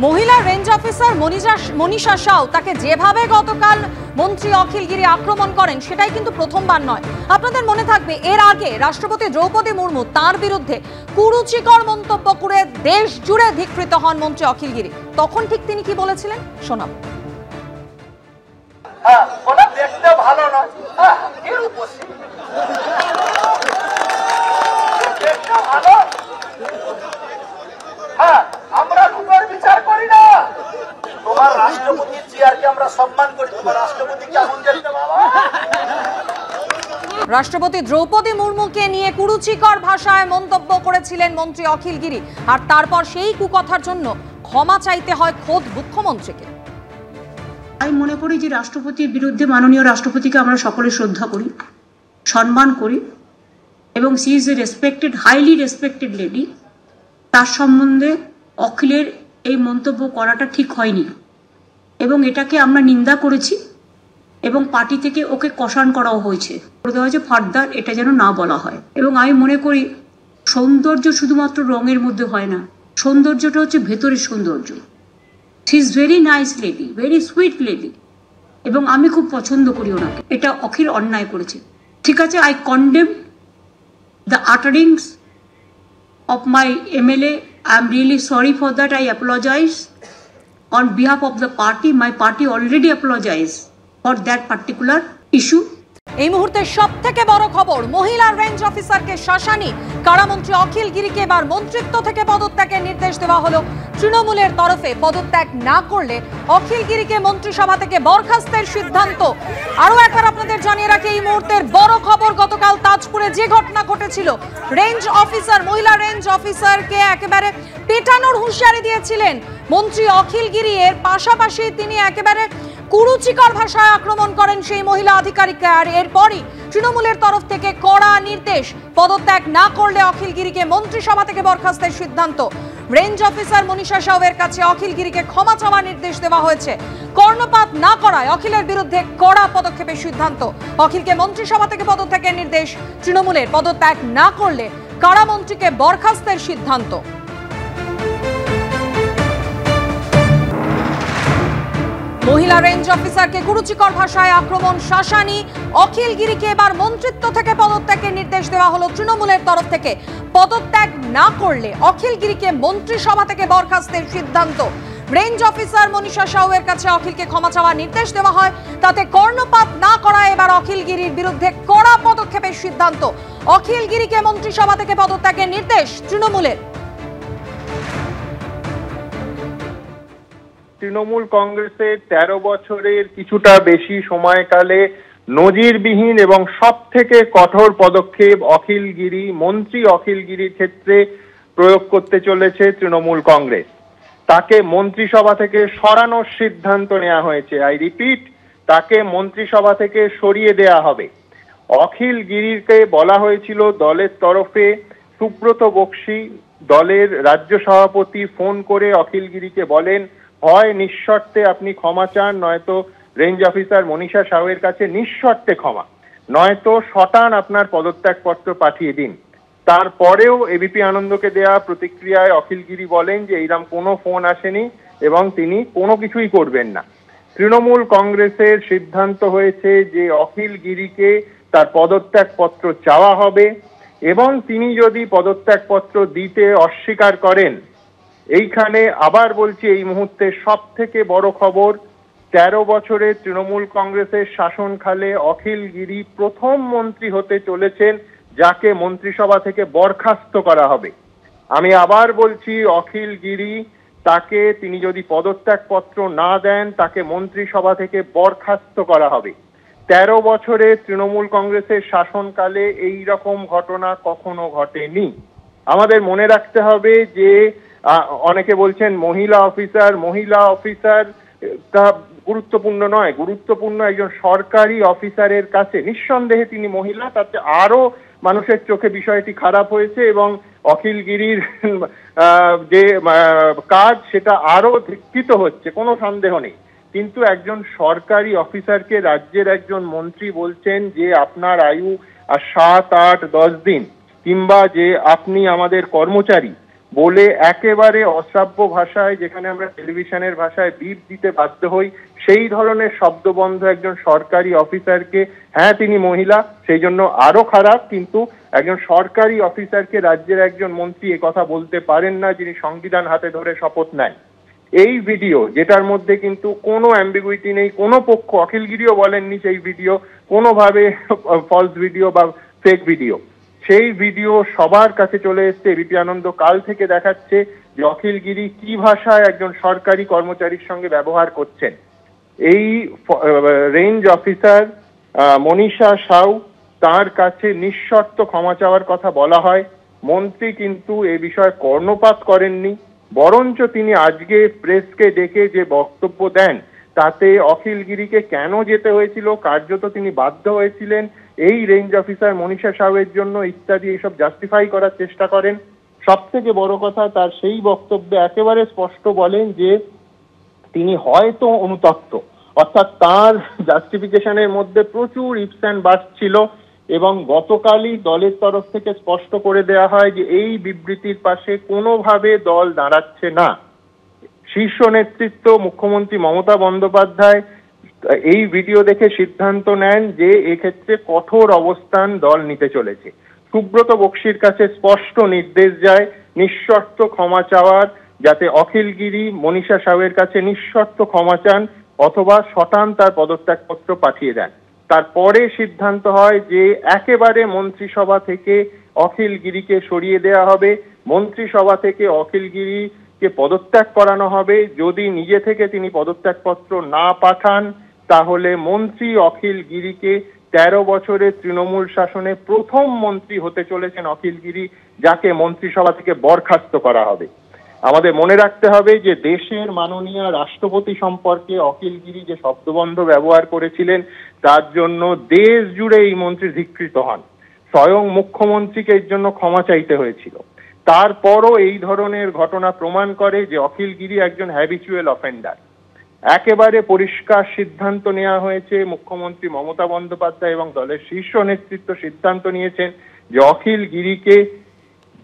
মহিলা range officer Manisha Sau তাকে যেভাবে গতকাল মন্ত্রী অখিল গিরি আক্রমণ করেন সেটাই কিন্তু প্রথমবার নয়। আপনাদের মনে থাকবে এর আগে রাষ্ট্রপতি দ্রৌপদী মুর্মু তার বিরুদ্ধে কুরুচিকর মন্তব্য করে দেশ জুড়ে ধিক্কৃত হন মন্ত্রী অখিল গিরি। তখন ঠিক তিনি কি বলেছিলেন শোনাব। দেখতে ভালো নয়, ভালো। হ্যাঁ, আমরা রূপের বিচার করি না। তোমার রাষ্ট্রপতির চেয়ারকে আমরা সম্মান করি। তোমার রাষ্ট্রপতি কেমন দেখতে বাবা? রাষ্ট্রপতি দ্রৌপদী মুর্মুকে নিয়ে কুরুচিকর ভাষায় মন্তব্য করেছিলেন মন্ত্রী অখিল গিরি, আর তারপর সেই কুকথার জন্য ক্ষমা চাইতে হয় খোদ মুখ্যমন্ত্রীকে। আমি মনে করি যে রাষ্ট্রপতির বিরুদ্ধে মাননীয় রাষ্ট্রপতিকে আমরা সকলে শ্রদ্ধা করি, সম্মান করি, এবং she is a respected, highly respected lady. তার সম্বন্ধে অখিলের এই মন্তব্য করাটা ঠিক হয়নি এবং এটাকে আমরা নিন্দা করেছি এবং পার্টি থেকে ওকে কষান করাও হয়েছে, করে দেওয়া হয়েছে ফার্দার এটা যেন না বলা হয়। এবং আমি মনে করি সৌন্দর্য শুধুমাত্র রঙের মধ্যে হয় না, সৌন্দর্যটা হচ্ছে ভেতরের সৌন্দর্য। She is very nice lady, very sweet lady, এবং আমি খুব পছন্দ করি ওনাকে। এটা অখিল অন্যায় করেছে, ঠিক আছে। I condemn the utterings of my MLA. I am really sorry for that. I apologize on behalf of the party. My party already apologized for that particular issue. এই মুহূর্তে সবথেকে বড় খবর, মহিলা রেঞ্জ অফিসারকে শাসানি কারামন্ত্রী অখিল গিরিকে এবার মন্ত্রিত্ব থেকে পদত্যাগের নির্দেশ দেওয়া হলো তৃণমূলের তরফে। পদত্যাগ না করলে অখিল গিরিকে মন্ত্রিসভা থেকে বরখাস্তের সিদ্ধান্ত। আরো একবার আপনাদের জানিয়ে রাখি এই মুহূর্তের বড় খবর, গতকাল তাজপুরে যে ঘটনা ঘটেছিল, রেঞ্জ অফিসার, মহিলা রেঞ্জ অফিসারকে একেবারে পেটানোর হুঁশিয়ারি দিয়েছিলেন মন্ত্রী অখিল গিরি। এর পাশাপাশি তিনি একেবারে কুরুচিকর ভাষায় আক্রমণ করেন সেই মহিলা আধিকারিককে, আর এরপরই তৃণমূলের তরফ থেকে কড়া নির্দেশ, পদত্যাগ না করলে অখিল গিরিকে মন্ত্রিসভা থেকে বরখাস্তের সিদ্ধান্ত। রেঞ্জ অফিসার মনীষা সাউয়ের কাছে অখিল গিরিকে ক্ষমা চাওয়ার নির্দেশ দেওয়া হয়েছে। কর্ণপাত না করায় অখিলের বিরুদ্ধে কড়া পদক্ষেপের সিদ্ধান্ত। অখিলকে মন্ত্রিসভা থেকে পদত্যাগের নির্দেশ তৃণমূলের, পদত্যাগ না করলে কারামন্ত্রীকে বরখাস্তের সিদ্ধান্ত। মহিলা রেঞ্জ অফিসারকে কুরুচিকর ভাষায় আক্রমণ, শাসানি, অখিল গিরিকে এবার মন্ত্রিত্ব থেকে পদত্যাগের নির্দেশ দেওয়া হলো তৃণমূলের তরফ থেকে। পদত্যাগ না করলে অখিল গিরিকে মন্ত্রিসভা থেকে বরখাস্তের সিদ্ধান্ত। রেঞ্জ অফিসার মনীষা সাউয়ের কাছে অখিলকে ক্ষমা চাওয়ার নির্দেশ দেওয়া হয়, তাতে কর্ণপাত না করায় এবার অখিল গিরির বিরুদ্ধে কড়া পদক্ষেপের সিদ্ধান্ত। অখিল গিরিকে মন্ত্রিসভা থেকে পদত্যাগের নির্দেশ তৃণমূলের। তৃণমূল কংগ্রেসের 13 বছরের কিছুটা বেশি সময়কালে নজিরবিহীন এবং সব থেকে কঠোর পদক্ষেপ মন্ত্রী অখিল গিরির ক্ষেত্রে প্রয়োগ করতে চলেছে তৃণমূল কংগ্রেস। তাকে মন্ত্রিসভা থেকে সরানোর সিদ্ধান্ত নেওয়া হয়েছে। আই রিপিট, তাকে মন্ত্রিসভা থেকে সরিয়ে দেয়া হবে। অখিল গিরিকে বলা হয়েছিল দলের তরফে, সুব্রত বক্সী দলের রাজ্য সভাপতি ফোন করে অখিল গিরিকে বলেন, হয় নিঃশর্তে আপনি ক্ষমা চান, নয়তো রেঞ্জ অফিসার মনীষা সাউয়ের কাছে নিঃশর্তে ক্ষমা, নয়তো শটান আপনার পদত্যাগপত্র পাঠিয়ে দিন। তারপরেও এবিপি আনন্দকে দেয়া প্রতিক্রিয়ায় অখিল গিরি বলেন যে এইরকম কোনো ফোন আসেনি এবং তিনি কোনো কিছুই করবেন না। তৃণমূল কংগ্রেসের সিদ্ধান্ত হয়েছে যে অখিল গিরিকে তার পদত্যাগপত্র চাওয়া হবে এবং তিনি যদি পদত্যাগপত্র দিতে অস্বীকার করেন, এইখানে আবার বলছি এই মুহূর্তে সব থেকে বড় খবর, 13 বছরে তৃণমূল কংগ্রেসের শাসনকালে অখিল গিরি প্রথম মন্ত্রী হতে চলেছেন যাকে মন্ত্রিসভা থেকে বরখাস্ত করা হবে। আমি আবার বলছি, অখিল গিরি, তাকে তিনি যদি পদত্যাগপত্র না দেন তাকে মন্ত্রিসভা থেকে বরখাস্ত করা হবে। 13 বছরে তৃণমূল কংগ্রেসের শাসনকালে এই রকম ঘটনা কখনো ঘটেনি। আমাদের মনে রাখতে হবে যে অনেকে বলছেন মহিলা অফিসার তা গুরুত্বপূর্ণ নয়, গুরুত্বপূর্ণ একজন সরকারি অফিসারের কাছে। নিঃসন্দেহে তিনি মহিলা, তাতে আরো মানুষের চোখে বিষয়টি খারাপ হয়েছে এবং অখিল গিরির যে কাজ সেটা আরো ধিক্কৃত হচ্ছে, কোনো সন্দেহ নেই। কিন্তু একজন সরকারি অফিসারকে রাজ্যের একজন মন্ত্রী বলছেন যে আপনার আয়ু আর 7, 8, 10 দিন, কিংবা যে আপনি আমাদের কর্মচারী, বলে একেবারে অশ্রাব্য ভাষায়, যেখানে আমরা টেলিভিশনের ভাষায় বিপ দিতে বাধ্য হই, সেই ধরনের শব্দবন্ধ একজন সরকারি অফিসারকে, হ্যাঁ তিনি মহিলা সেই জন্য আরো খারাপ, কিন্তু একজন সরকারি অফিসারকে রাজ্যের একজন মন্ত্রী এ কথা বলতে পারেন না যিনি সংবিধান হাতে ধরে শপথ নেন। এই ভিডিও, যেটার মধ্যে কিন্তু কোনো অ্যাম্বিগুইটি নেই, কোনো পক্ষ, অখিলগিরিও বলেননি সেই ভিডিও কোনোভাবে ফলস ভিডিও বা ফেক ভিডিও, সেই ভিডিও সবার কাছে চলে এসছে। এবিপি আনন্দ কাল থেকে দেখাচ্ছে যে অখিলগিরি কি ভাষায় একজন সরকারি কর্মচারীর সঙ্গে ব্যবহার করছেন। এই রেঞ্জ অফিসার মনীষা সাউ, তার কাছে নিঃশর্ত ক্ষমা চাওয়ার কথা বলা হয়। মন্ত্রী কিন্তু এ বিষয়ে কর্ণপাত করেননি, বরঞ্চ তিনি আজকে প্রেসকে ডেকে যে বক্তব্য দেন তাতে অখিলগিরিকে কেন যেতে হয়েছিল, কার্যত তিনি বাধ্য হয়েছিলেন এই রেঞ্জ অফিসার মনীষা সাউয়ের জন্য ইত্যাদি, এসব জাস্টিফাই করার চেষ্টা করেন। সব থেকে বড় কথা, তার সেই বক্তব্যে একেবারে স্পষ্ট বলেন যে তিনি হয়তো অনুতপ্ত, অর্থাৎ তার জাস্টিফিকেশনের মধ্যে প্রচুর ইফস অ্যান্ড বাটস ছিল, এবং গতকালই দলের তরফ থেকে স্পষ্ট করে দেওয়া হয় যে এই বিবৃতির পাশে কোনোভাবে দল দাঁড়াচ্ছে না। শীর্ষ নেতৃত্ব মুখ্যমন্ত্রী মমতা বন্দ্যোপাধ্যায় এই ভিডিও দেখে সিদ্ধান্ত নেন যে এক্ষেত্রে কঠোর অবস্থান দল নিতে চলেছে। সুব্রত বক্সির কাছে স্পষ্ট নির্দেশ যায় নিঃশর্ত ক্ষমা চাওয়ার, যাতে অখিলগিরি মনীষা সাউয়ের কাছে নিঃশর্ত ক্ষমা চান অথবা শটান তার পদত্যাগপত্র পাঠিয়ে দেন। তারপরে সিদ্ধান্ত হয় যে একেবারে মন্ত্রিসভা থেকে অখিলগিরিকে সরিয়ে দেওয়া হবে, মন্ত্রিসভা থেকে অখিলগিরিকে পদত্যাগ করানো হবে। যদি নিজে থেকে তিনি পদত্যাগপত্র না পাঠান তাহলে মন্ত্রী অখিলগিরিকে 13 বছরের তৃণমূল শাসনে প্রথম মন্ত্রী হতে চলেছেন অখিলগিরি, যাকে মন্ত্রিসভা থেকে বরখাস্ত করা হবে। আমাদের মনে রাখতে হবে যে দেশের মাননীয় রাষ্ট্রপতি সম্পর্কে অখিলগিরি যে শব্দবন্ধ ব্যবহার করেছিলেন তার জন্য দেশ জুড়ে এই মন্ত্রী ধিক্কৃত হন। স্বয়ং মুখ্যমন্ত্রীকে এর জন্য ক্ষমা চাইতে হয়েছিল। তারপরও এই ধরনের ঘটনা প্রমাণ করে যে অখিলগিরি একজন হ্যাবিচুয়াল অফেন্ডার। একেবারে পরিষ্কার সিদ্ধান্ত নেওয়া হয়েছে, মুখ্যমন্ত্রী মমতা বন্দ্যোপাধ্যায় এবং দলের শীর্ষ নেতৃত্ব সিদ্ধান্ত নিয়েছেন যে অখিলগিরিকে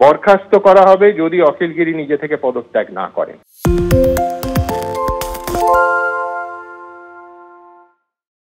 বরখাস্ত করা হবে যদি অখিলগিরি নিজে থেকে পদত্যাগ না করেন।